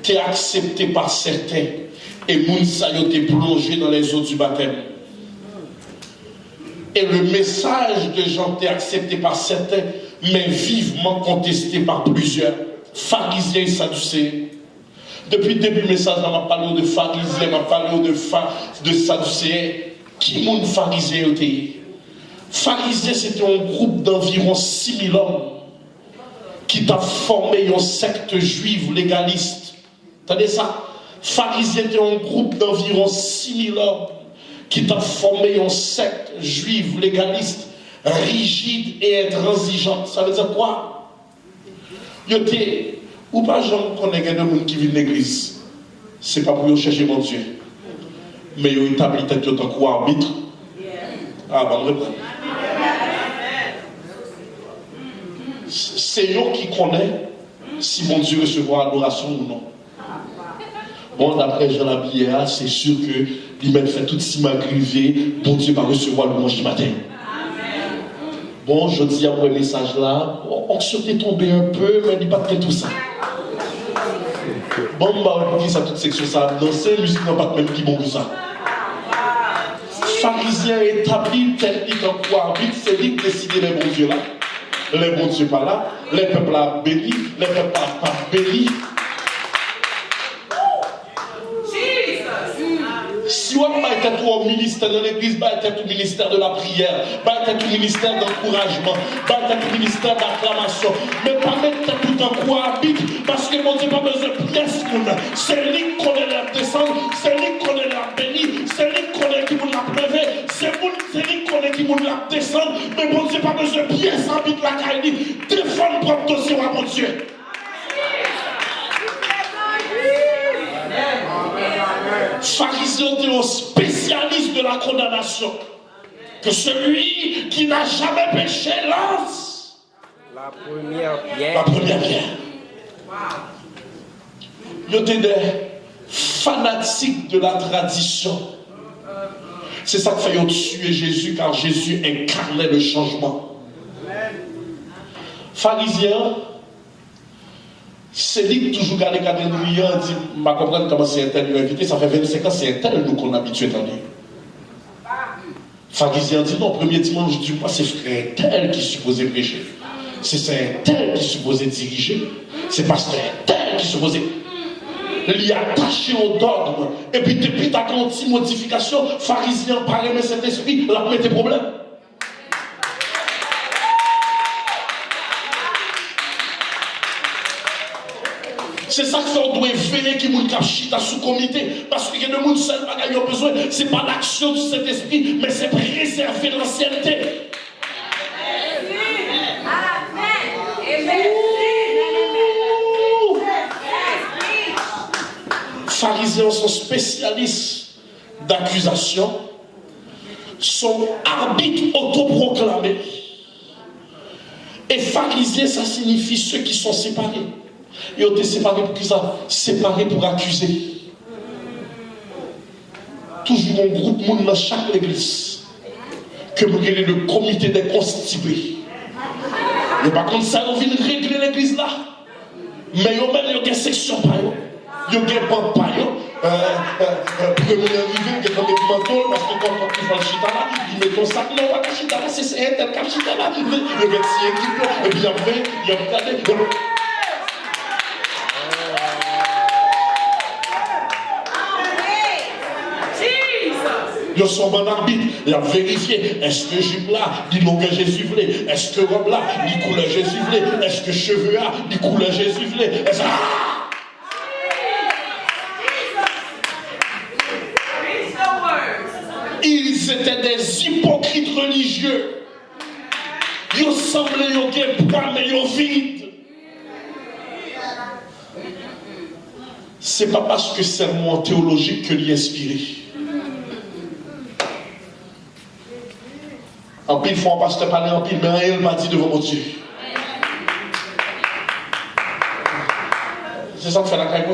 t'est accepté par certains et Mounsa t'est plongé dans les eaux du baptême. Et le message de Jean t'est accepté par certains mais vivement contesté par plusieurs pharisiens et sadducéens. Depuis le début du message, on m'a parlé de pharisiens, on m'a parlé de sadducéens. Qui moun pharisien était? Pharisiens, c'était un groupe d'environ 6000 hommes qui t'a formé une secte juive légaliste. Attendez ça? Pharisiens, c'était un groupe d'environ 6000 hommes qui t'a formé une secte juive légaliste, rigide et intransigeante. Ça veut dire quoi? Ou pas, j'en connais des gens qui vivent dans l'église. C'est pas pour chercher mon Dieu. Mais ils établissent peut-être autant qu'arbitre. Ah, bon, reprendre. C'est eux qui connaissent si mon Dieu recevra adoration ou non. Bon, d'après Jean Labière, c'est sûr que lui-même fait tout si magrivé, mon Dieu va recevoir le dimanche matin. Bon, je dis à mon message là, on se est tombé un peu, mais il n'y a pas de tout ça. Bon, bah, on ça toute section ça, danser, musique n'a pas même qui bon pour ça. Pharisiens établis, tel qu'il en croit, c'est lui qui décide les bons dieux là. Les bons dieux pas là, les peuples là bénis, les peuples pas bénis. Si on va être au ministère de l'église, va être au ministère de la prière, va être au ministère d'encouragement, va être au ministère d'acclamation. Mais pas mettre tout en quoi habite, parce que mon Dieu n'a pas besoin de pièces. C'est lui qu'on est là descendre, c'est lui qu'on est là béni, c'est lui qu'on est qui nous l'a prélevé, c'est lui qu'on est qui nous l'a descendre. Mais mon Dieu n'a pas besoin de pièces habite la caille. Défendre propre dossier à mon Dieu. Pharisiens étaient un spécialiste de la condamnation. Que celui qui n'a jamais péché lance la première pierre. La première pierre. Ils étaient des fanatiques de la tradition. C'est ça qui fait tuer Jésus, car Jésus incarnait le changement. Pharisiens, c'est lui qui toujours garde les calendriers et dit, je vais comprendre comment c'est un tel lui invité, ça fait 25 ans, c'est un tel nous qu'on a habitué à lui. Pharisiens dit non, premier dimanche du mois, c'est frère tel qui supposait prêcher. C'est un tel qui supposait diriger. C'est pasteur tel qui supposait l'y attacher au dogme. Et puis depuis ta quantité modification, pharisien paraît mais cet esprit, là met tes problèmes. C'est ça que on doit veiller qui moun kapchita sous comité. Parce que le monde seul bagaille a besoin, c'est pas l'action de cet esprit, mais c'est préserver l'ancienneté. Pharisiens sont spécialistes d'accusation, sont arbitres autoproclamés. Et pharisiens, ça signifie ceux qui sont séparés. Ils ont été séparés pour qui ça? Séparés pour accuser. Toujours un groupe de monde dans chaque église que vous avez le comité des constipés. Mais par contre, ça, on vient régler l'église là. Mais ils ont même une section par eux. Ils ont une bande par eux. Premier arrivé, il y a des manteaux, parce que quand tu fais le chita là, ils mettent ton sac là, on va le chita là, c'est un tel cap chita là. Il y a une équipe, et puis après, il y a un cadet. Ils sont en arbitre, ils ont vérifié, est-ce que jupe là, dit longueur Jésus voulait, est-ce que robe là, dit couleur Jésus voulait, est-ce que cheveux là, dit couleur Jésus voulait, est-ce que... Ils étaient des hypocrites religieux. Ils semblaient qu'ils poids, mais ils vides. C'est pas parce que c'est un sermon théologique que l'y inspiré. En pile, il faut un pasteur parler en pile, mais rien m'a dit devant mon Dieu. C'est ça que fait la caille.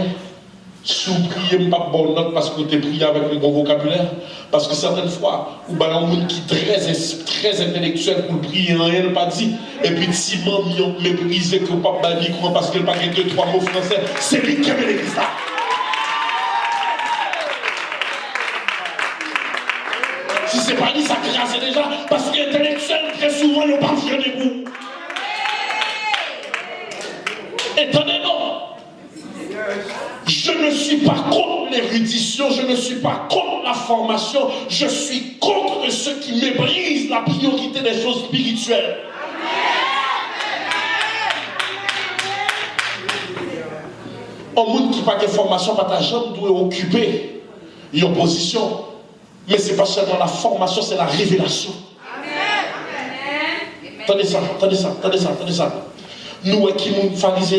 Si vous priez, pas bonne note parce que vous avez prié avec le bon vocabulaire. Parce que certaines fois, vous avez un monde qui est très intellectuel pour prier, rien pas dit. Et puis, si maman méprisé que vous n'avez pas de micro parce qu'il n'y a pas 2-3 mots français, c'est lui qui aime l'église là. Si c'est pas lui, ça crasse déjà, parce que l'intellectuel, très souvent, il n'a pas fait des goûts. Étonnez-nous. Je ne suis pas contre l'érudition, je ne suis pas contre la formation, je suis contre ceux qui méprisent la priorité des choses spirituelles. Un monde qui n'a pas de formation, pas ta jambe, doit occuper une opposition. Mais ce n'est pas seulement la formation, c'est la révélation. Attendez ça, attendez ça, attendez ça, attendez ça. Nous, qui nous pharisiens,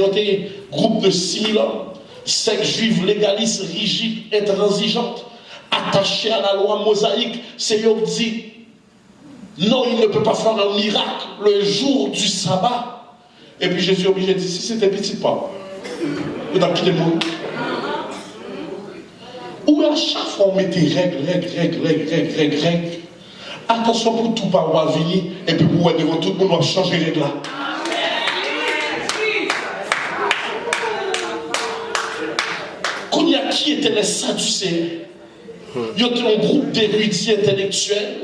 groupe de 6 000 hommes, secte juive légaliste, rigide, intransigeante, attachée à la loi mosaïque, c'est eux qui dit non, il ne peut pas faire un miracle le jour du sabbat. Et puis Jésus est obligé de dire si c'était petit pas, vous avez quitté le monde. Ou à chaque fois on mettait règles. Attention pour tout pas venir et puis pour devant tout le monde on va changer les règles là. Qui étaient les Sadducéens? Il y avait un groupe d'érudits intellectuels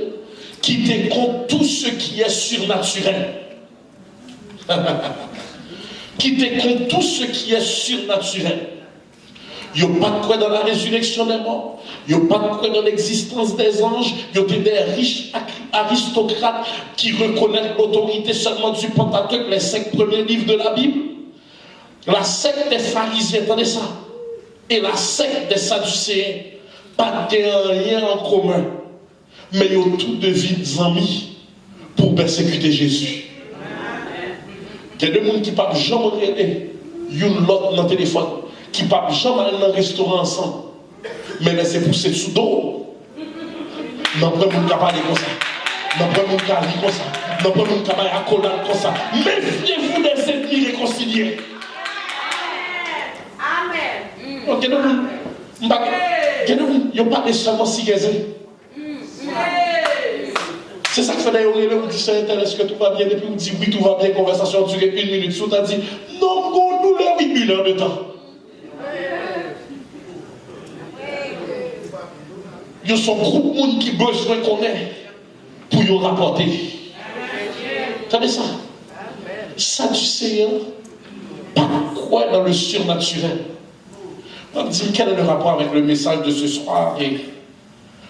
qui étaient contre tout ce qui est surnaturel. Qui étaient contre tout ce qui est surnaturel. Ils n'ont pas de quoi dans la résurrection des morts. Ils n'ont pas de quoi dans l'existence des anges. Ils ont des riches aristocrates qui reconnaissent l'autorité seulement du Pentateuque, les 5 premiers livres de la Bible. La secte des pharisiens, attendez ça. Et la secte des sadducéens, pas de rien en commun. Mais ils ont tous devenus amis pour persécuter Jésus. Il y a des gens qui ne peuvent jamais regarder une l'autre dans le téléphone, qui ne peuvent jamais aller dans un restaurant ensemble. Mais laissez pousser sous dos. Non, pas de monde qui parle comme ça. Non, pas de monde qui agit comme ça. Non, pas de monde qui parle à collade comme ça. Méfiez-vous des ennemis réconciliés. Amen. Donc, il y a des gens qui n'ont pas seulement si gazés. C'est ça que fait d'ailleurs, vous dites ça intéresse que tout va bien, et puis vous dites oui, tout va bien, conversation dure 1 minute. Si vous avez dit non, nous l'avons 8 heures de temps. Il y a son groupe de monde qui besoin qu'on ait pour y rapporter. Vous savez ça? Ça du Seigneur, pas quoi dans le surnaturel. On me dit quel est le rapport avec le message de ce soir et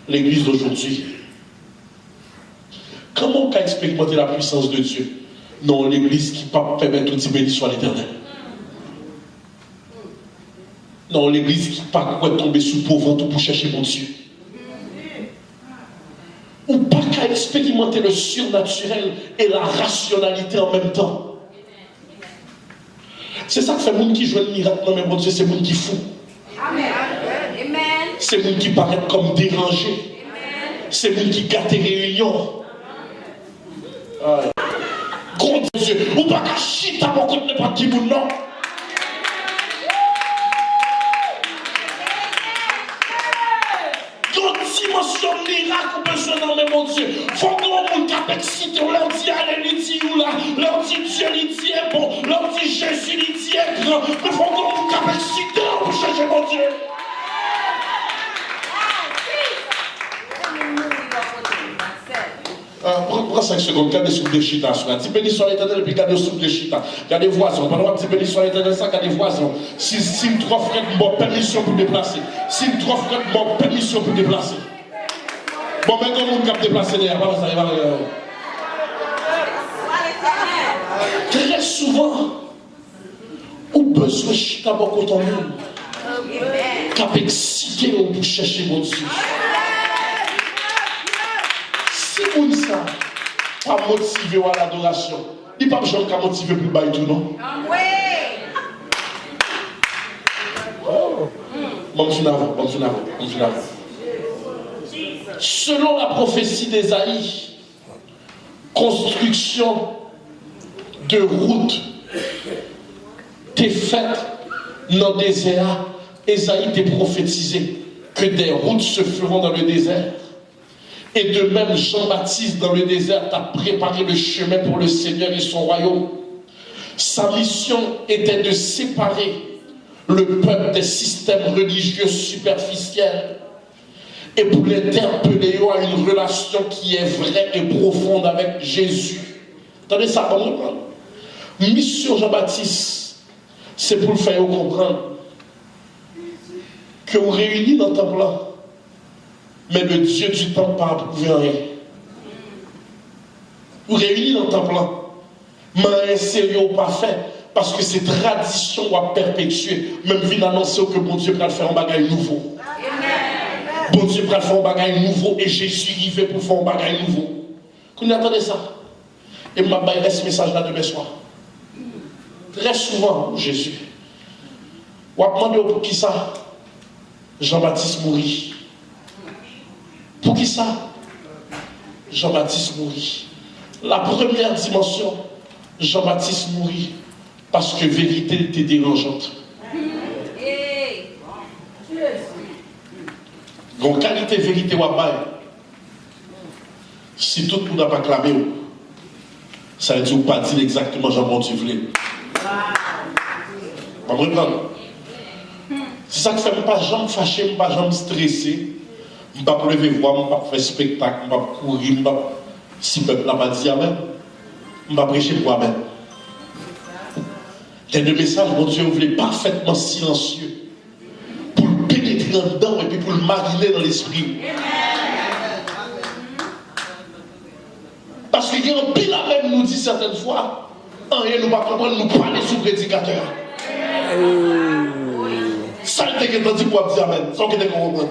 l'église d'aujourd'hui? Comment on peut expérimenter la puissance de Dieu? Non, l'église qui ne permet tout dit béni soit l'Éternel. Non, l'église qui ne peut tomber sous pauvre ventre pour chercher mon Dieu. Ou pas qu'à expérimenter le surnaturel et la rationalité en même temps. C'est ça que fait monde qui joue le miracle. Non, mais mon Dieu, c'est monde qui fou. Amen. C'est monde qui paraît comme dérangé. C'est monde qui gâte les réunions. Grand Dieu, ou pas qu'à chita pour qu'on ne pas qui vous non. Dimension miracle ou besoin dans le mon Dieu. Faut qu'on nous excité, on leur dit allez, il dit ou là, leur dit Dieu, il dit est bon, leur dit Jésus, il dit est grand. Mais faut qu'on nous excité pour chercher mon Dieu. Prends 5 secondes, gardez sous des chita. Dis béni soit l'Éternel et puis gardez sous des chita. Gardez voisins, pas droit de dire béni soit l'Éternel, ça, gardez voisins. Si trois frères m'ont permission pour déplacer. Si trois frères m'ont permission pour déplacer. Bon, mais comment on peut déplacer derrière? Très souvent, on besoin de chita beaucoup de monde. Cap excité pour chercher mon Dieu. Si vous ça, pas motivé à l'adoration, il n'y a pas besoin de motiver pour le bail tout, non? Bon, selon la prophétie d'Ésaïe, construction de route t'es faite dans le désert. Ésaïe t'a prophétisé que des routes se feront dans le désert. Et de même, Jean-Baptiste dans le désert a préparé le chemin pour le Seigneur et son royaume. Sa mission était de séparer le peuple des systèmes religieux superficiels et pour l'interpeller à une relation qui est vraie et profonde avec Jésus. Attendez ça, pour moi. Mission Jean-Baptiste, c'est pour le faire comprendre que vous réunissez dans le temple là. Mais le Dieu du temple n'a pas approuvé rien. Vous réunissez dans le temple là. Mais sérieux pas fait. Parce que ces traditions vont perpétuer. Même vient annoncer que bon Dieu va faire un bagage nouveau. Amen. Bon Dieu va faire un bagage nouveau. Et Jésus arrivé pour faire un bagage nouveau. Vous attendez ça? Et je vais laisser ce message là demain soir. Très souvent, Jésus. On va demander pour qui ça? Jean-Baptiste mourit. Pour qui ça? Jean-Baptiste mourit. La première dimension, Jean-Baptiste mourit parce que vérité était dérangeante. Donc, qualité vérité ou pas, si tout le monde n'a pas clamé, ça veut dire pas dire exactement Jean-Bon Dieu voulait. Vous comprenez? C'est ça que fait pas jamais fâché, pas jamais stressé. Je ne vais pas lever voix, je ne vais pas faire spectacle, je ne vais pas courir, je ne vais pas... Si le peuple n'a pas dit Amen, je ne vais pas prêcher pour Amen. Il y a des messages, mon Dieu, vous voulez parfaitement silencieux prendre dedans et puis pour le mariner dans l'esprit. Parce qu'il y a un pile à même nous dit certaines fois, rien nous pas comprendre, nous parler sous prédicateur. Ça il était entendu pour dire amen, sans qu'il ait compris.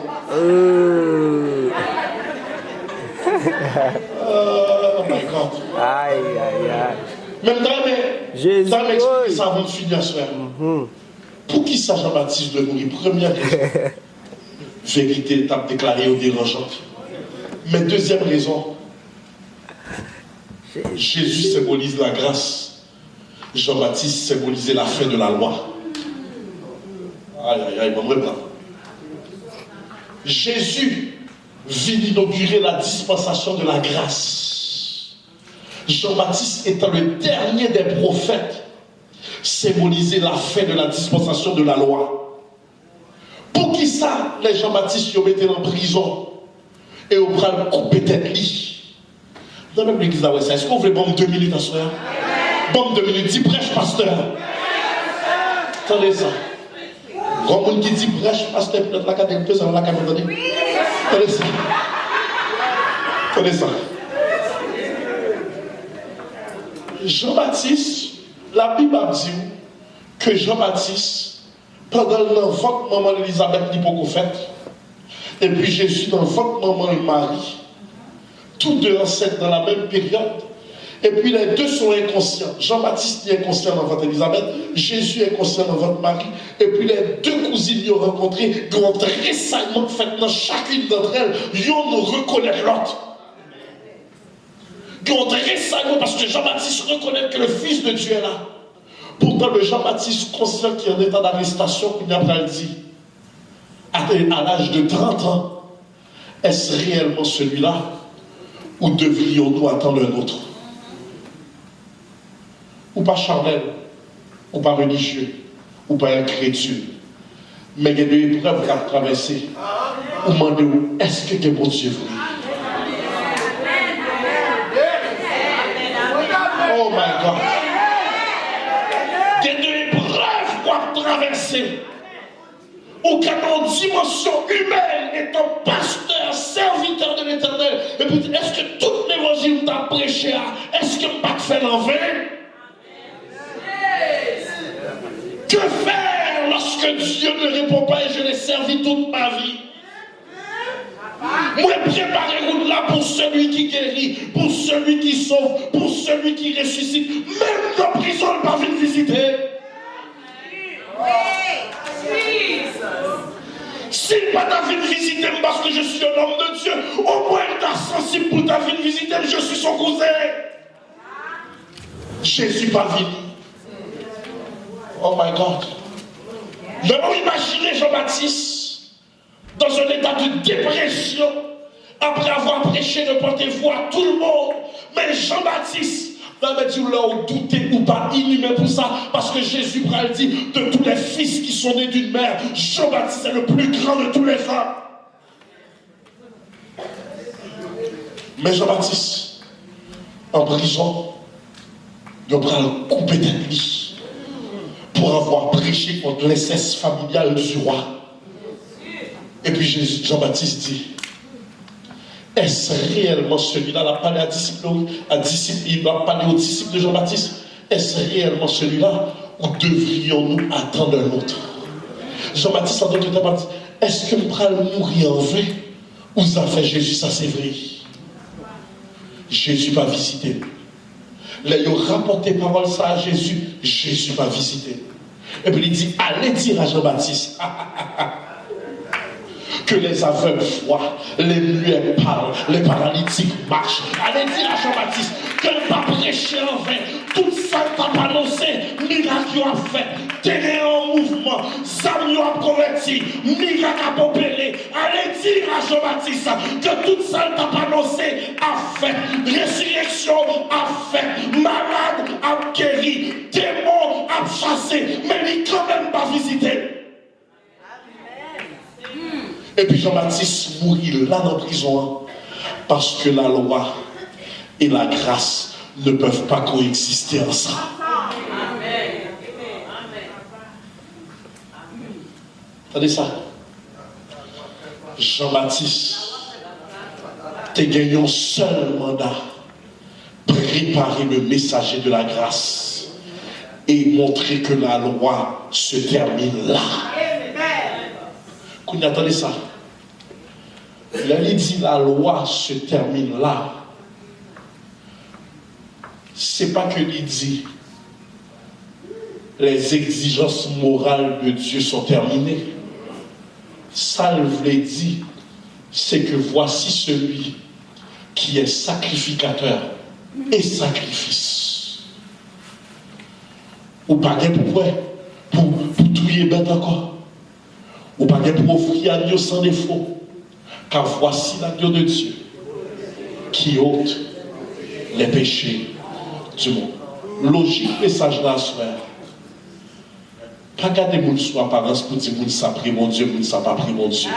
Oh my God. Aïe, aïe, aïe. Même dans les Jésus. dans l'expliquer ça avant de finir ce soir. Pour qui ça Jean-Baptiste de mourir? Première raison. Vérité, t'as déclaré au dérangeante. Mais deuxième raison, Jésus symbolise la grâce. Jean-Baptiste symbolisait la fin de la loi. Aïe, aïe, aïe, bon, maintenant. Jésus vient inaugurer la dispensation de la grâce. Jean-Baptiste étant le dernier des prophètes, symbolisait la fin de la dispensation de la loi. Pour qui ça, les Jean-Baptiste ont été en prison et au bras coupé tête lit. Dans même l'église d'Awessa, est-ce qu'on voulait bombe 2 minutes à soir? Bombe 2 minutes, dis prêche pasteur. Attendez ça. Grand monde qui dit prêche pasteur, peut-être la cadette, deux ans, la cadette, attendez ça. Attendez ça. Jean-Baptiste, la Bible a dit que Jean-Baptiste, pendant l'enfant de maman Elisabeth l'hypocophète, et puis Jésus dans l'enfant de maman Marie, tous deux enceintes dans la même période, et puis les deux sont inconscients. Jean-Baptiste est inconscient dans votre Elisabeth, Jésus est inconscient dans votre Marie, et puis les deux cousines y ont rencontré, qui ont récemment fait dans chacune d'entre elles, ils ont reconnaître l'autre. Qui ont récemment, parce que Jean-Baptiste reconnaît que le Fils de Dieu est là. Pourtant, le Jean-Baptiste conscient qui est en état d'arrestation, il a dit, à l'âge de 30 ans, est-ce réellement celui-là ou devrions-nous attendre un autre? Ou pas charnel, ou pas religieux, ou pas incrédule, mais il y a des épreuves qu'à traverser. Ou demandez-vous, est-ce que mon Dieu vrai? Oh my God! Il y a des épreuves qu'à traverser. Ou qu'à une dimension humaine, étant pasteur, serviteur de l'Éternel, et puis est-ce que tout l'évangile t'a prêché, est-ce que pas fait l'envers? Que faire lorsque Dieu ne répond pas et je l'ai servi toute ma vie? Moi, préparez-vous là pour celui qui guérit, pour celui qui sauve, pour celui qui ressuscite. Même dans prison, il ne va venir visiter. S'il pas ta vie visiter parce que je suis un homme de Dieu, au moins il t'a sensible pour ta vie visiter, je suis son cousin. Jésus pas venu. Oh my God. Maintenant, imaginez Jean-Baptiste dans un état de dépression après avoir prêché le porte-voix à tout le monde. Mais Jean-Baptiste, dans le Dieu là où douter ou pas inhumé pour ça, parce que Jésus pral dit de tous les fils qui sont nés d'une mère, Jean-Baptiste est le plus grand de tous les hommes. Mais Jean-Baptiste, en prison, il pral couper tête lui pour avoir prêché contre l'inceste familial du roi. Et puis Jean-Baptiste dit, est-ce réellement celui-là, il a parlé il va parler aux disciples de Jean-Baptiste, est-ce réellement celui-là ou devrions-nous attendre un autre? Jean-Baptiste en d'autres temps dit, est-ce que nous allons mourir en vain ou ça fait Jésus, ça c'est vrai? Jésus va visiter. Là, ils ont rapporté parole ça à Jésus, Jésus va visiter. Et puis il dit, allez dire à Jean-Baptiste, que les aveugles voient, les muets parlent, les paralytiques marchent. Allez dire à Jean-Baptiste que ne pas prêcher en vain. Tout ça t'a annoncé, miracle a fait, terrain en mouvement, Sam a converti, miracle a opéré. Allez dire à Jean-Baptiste que tout ça t'a annoncé a fait, résurrection a fait, malade a guéri, démon a chassé, mais il quand même pas visité. Et puis Jean-Baptiste mourit là dans la prison parce que la loi et la grâce ne peuvent pas coexister ensemble. Attendez ça. Jean-Baptiste, tu gagné un seul mandat. Préparer le messager de la grâce et montrer que la loi se termine là. Qu'on attendez ça. Là, il dit la loi se termine là. C'est pas que il dit les exigences morales de Dieu sont terminées. Ça, il voulait dire, c'est que voici celui qui est sacrificateur et sacrifice. Ou pas pour tuer bête encore. Ou pas pour offrir à Dieu sans défaut. Car voici l'agneau de Dieu qui ôte les péchés du monde. Logique message là, frère. Pas garder mon soi apparence pour dire mon ça prie mon Dieu, mon ça pas prie mon Dieu.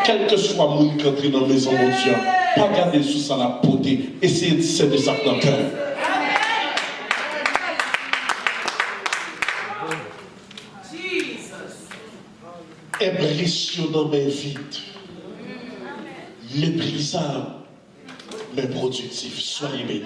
Quel que soit mon qui entre dans la maison mon Dieu, pas garder sous ça la beauté. Essayez de discerner de ça dans le cœur. Impressionnant mais vite. Méprisable mais productif. Soyez bénis.